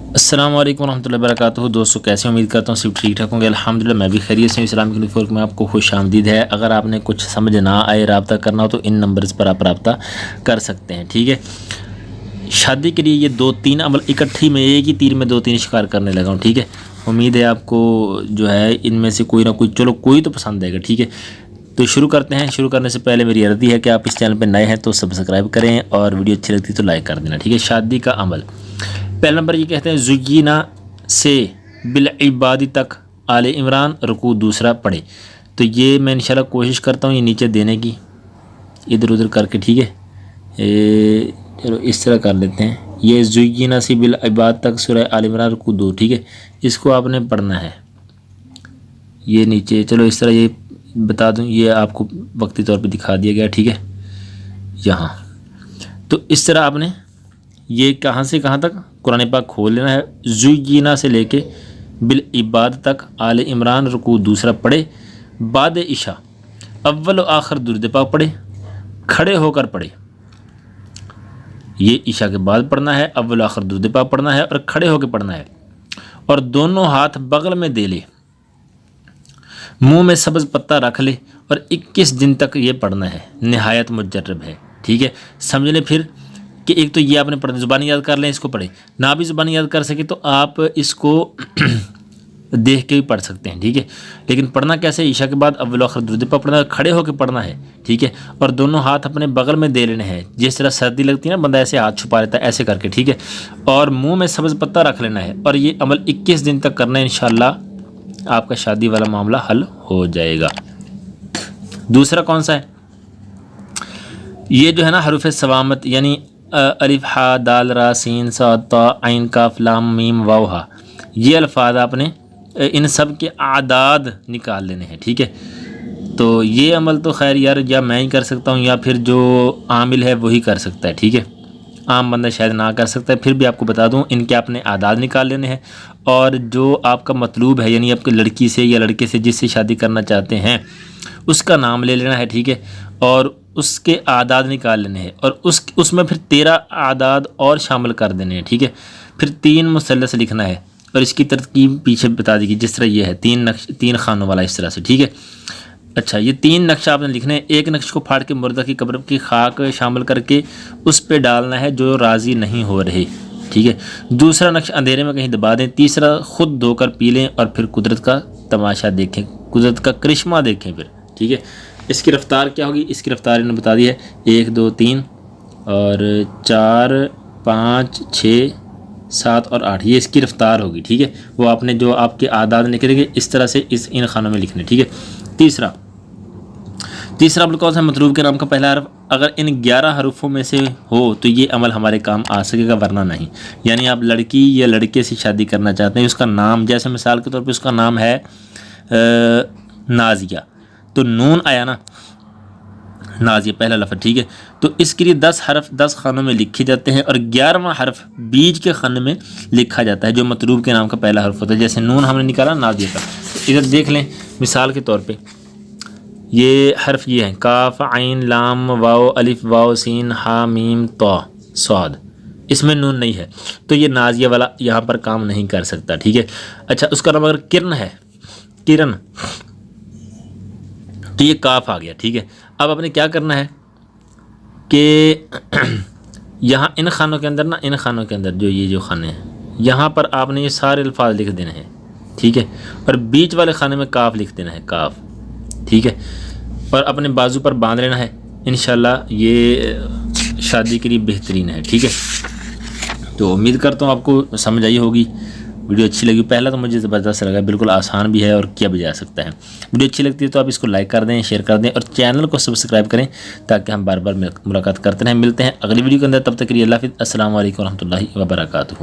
السلام علیکم ورحمۃ اللہ وبرکاتہ۔ دوستوں کیسے امید کرتا ہوں سب ٹھیک ٹھاک ہوں گے، الحمدللہ میں بھی خیریت سے ہوں۔ اسلامک نیٹورک میں آپ کو خوش آمدید ہے۔ اگر آپ نے کچھ سمجھ نہ آئے، رابطہ کرنا ہو تو ان نمبرز پر آپ رابطہ کر سکتے ہیں، ٹھیک ہے۔ شادی کے لیے یہ 2-3 عمل اکٹھی میں ایک ہی تیر میں 2-3 شکار کرنے لگا ہوں، ٹھیک ہے۔ امید ہے آپ کو جو ہے ان میں سے کوئی نہ کوئی، چلو کوئی تو پسند آئے گا، ٹھیک ہے۔ تو شروع کرتے ہیں۔ شروع کرنے سے پہلے میری عرضی ہے کہ آپ اس چینل پہ نئے ہیں تو سبسکرائب کریں اور ویڈیو اچھی لگتی ہے تو لائک کر دینا، ٹھیک ہے۔ شادی کا عمل، پہلا نمبر یہ کہتے ہیں زینا سے بالعبادی تک آل عمران رکوع دوسرا پڑھے۔ تو یہ میں انشاءاللہ کوشش کرتا ہوں یہ نیچے دینے کی، ادھر ادھر کر کے، ٹھیک ہے۔ چلو اس طرح کر لیتے ہیں۔ یہ زینا سے بالعباد تک سورہ آل عمران رکوع 2، ٹھیک ہے۔ اس کو آپ نے پڑھنا ہے، یہ نیچے، چلو اس طرح یہ بتا دوں، یہ آپ کو وقتی طور پہ دکھا دیا گیا، ٹھیک ہے، یہاں۔ تو اس طرح آپ نے یہ کہاں سے کہاں تک قرآن پاک کھول لینا ہے۔ زینا سے لے کے بالعباد تک آل عمران رکوع دوسرا پڑھے، بعد عشاء اول و آخر درود پاک پڑھے، کھڑے ہو کر پڑھے۔ یہ عشاء کے بعد پڑھنا ہے، اول و آخر درود پاک پڑھنا ہے اور کھڑے ہو کے پڑھنا ہے، اور دونوں ہاتھ بغل میں دے لے، منہ میں سبز پتہ رکھ لے، اور 21 دن تک یہ پڑھنا ہے۔ نہایت مجرب ہے، ٹھیک ہے۔ سمجھ لیں پھر کہ ایک تو یہ آپ نے پڑھنا، زبانی یاد کر لیں، اس کو پڑھیں۔ نہ بھی زبانی یاد کر سکے تو آپ اس کو دیکھ کے بھی پڑھ سکتے ہیں، ٹھیک ہے۔ لیکن پڑھنا کیسے؟ عشاء کے بعد اول آخر درود پاک پڑھنا ہے، کھڑے ہو کے پڑھنا ہے، ٹھیک ہے۔ اور دونوں ہاتھ اپنے بغل میں دے لینے ہیں، جس طرح سردی لگتی ہے نا، بندہ ایسے ہاتھ چھپا لیتا ہے، ایسے کر کے، ٹھیک ہے۔ اور منہ میں سبز پتہ رکھ لینا ہے، اور یہ عمل 21 دن تک کرنا ہے، انشاءاللہ آپ کا شادی والا معاملہ حل ہو جائے گا۔ دوسرا کون سا ہے؟ یہ جو ہے نا حروف ثوامت، یعنی الف ہا دال را سین صاد طا عین کاف لام میم واو ہا، یہ الفاظ آپ نے ان سب کے اعداد نکال لینے ہیں، ٹھیک ہے۔ تو یہ عمل تو خیر یار یا میں ہی کر سکتا ہوں یا پھر جو عامل ہے وہی کر سکتا ہے، ٹھیک ہے۔ عام بندہ شاید نہ کر سکتا ہے، پھر بھی آپ کو بتا دوں ان کے آپ نے اعداد نکال لینے ہیں، اور جو آپ کا مطلوب ہے، یعنی آپ کی لڑکی سے یا لڑکے سے جس سے شادی کرنا چاہتے ہیں اس کا نام لے لینا ہے، ٹھیک ہے، اور اس کے اعداد نکال لینے ہیں، اور اس میں پھر 13 اعداد اور شامل کر دینے ہیں، ٹھیک ہے۔ پھر 3 مثلث لکھنا ہے، اور اس کی ترتیب پیچھے بتا دی گئی، جس طرح یہ ہے 3 خانوں والا، اس طرح سے، ٹھیک ہے۔ اچھا، یہ 3 نقشہ آپ نے لکھنے ہیں۔ ایک نقش کو پھاڑ کے مردہ کی قبر کی خاک شامل کر کے اس پہ ڈالنا ہے جو راضی نہیں ہو رہے، ٹھیک ہے۔ دوسرا نقش اندھیرے میں کہیں دبا دیں۔ تیسرا خود دھو کر پی لیں، اور پھر قدرت کا تماشا دیکھیں، قدرت کا کرشمہ دیکھیں پھر، ٹھیک ہے۔ اس کی رفتار کیا ہوگی؟ اس کی رفتار انہوں نے بتا دی ہے، 1 2 3 اور 4 5 6 7 اور 8، یہ اس کی رفتار ہوگی، ٹھیک ہے۔ وہ آپ نے جو آپ کے اعداد نکلیں گے اس طرح سے ان خانوں میں لکھنے، ٹھیک ہے۔ تیسرا عمل کون سا؟ مطلوب کے نام کا پہلا حرف اگر ان 11 حروفوں میں سے ہو تو یہ عمل ہمارے کام آ سکے گا، ورنہ نہیں۔ یعنی آپ لڑکی یا لڑکے سے شادی کرنا چاہتے ہیں، اس کا نام، جیسے مثال کے طور پہ اس کا نام ہے نازیہ، تو نون آیا نا، نازیہ پہلا لفظ، ٹھیک ہے۔ تو اس کے لیے 10 حرف 10 خانوں میں لکھے جاتے ہیں، اور 11واں حرف بیچ کے خانے میں لکھا جاتا ہے جو مطلوب کے نام کا پہلا حرف ہوتا ہے۔ جیسے نون ہم نے نکالا نازیہ کا، ادھر دیکھ لیں مثال کے طور پہ، یہ حرف یہ ہیں کاف عین لام واو الف واو سین ہا میم طا صاد، اس میں نون نہیں ہے، تو یہ نازیہ والا یہاں پر کام نہیں کر سکتا، ٹھیک ہے۔ اچھا، اس کا نام اگر کرن ہے، کرن، تو یہ کاف آ گیا، ٹھیک ہے۔ اب آپ نے کیا کرنا ہے کہ یہاں ان خانوں کے اندر نا، ان خانوں کے اندر جو خانے ہیں، یہاں پر آپ نے یہ سارے الفاظ لکھ دینے ہیں، ٹھیک ہے، اور بیچ والے خانے میں کاف لکھ دینا ہے، کاف، ٹھیک ہے، اور اپنے بازو پر باندھ لینا ہے۔ انشاءاللہ یہ شادی کے لیے بہترین ہے، ٹھیک ہے۔ تو امید کرتا ہوں آپ کو سمجھ آئی ہوگی، ویڈیو اچھی لگی۔ پہلا تو مجھے زبردست لگا، بالکل آسان بھی ہے اور کیا بھی جا سکتا ہے۔ ویڈیو اچھی لگتی ہے تو آپ اس کو لائک کر دیں، شیئر کر دیں، اور چینل کو سبسکرائب کریں تاکہ ہم بار بار ملاقات کرتے رہیں۔ ملتے ہیں اگلی ویڈیو کے اندر، تب تک کے لیے اللہ حافظ۔ السلام علیکم ورحمۃ اللہ وبرکاتہ۔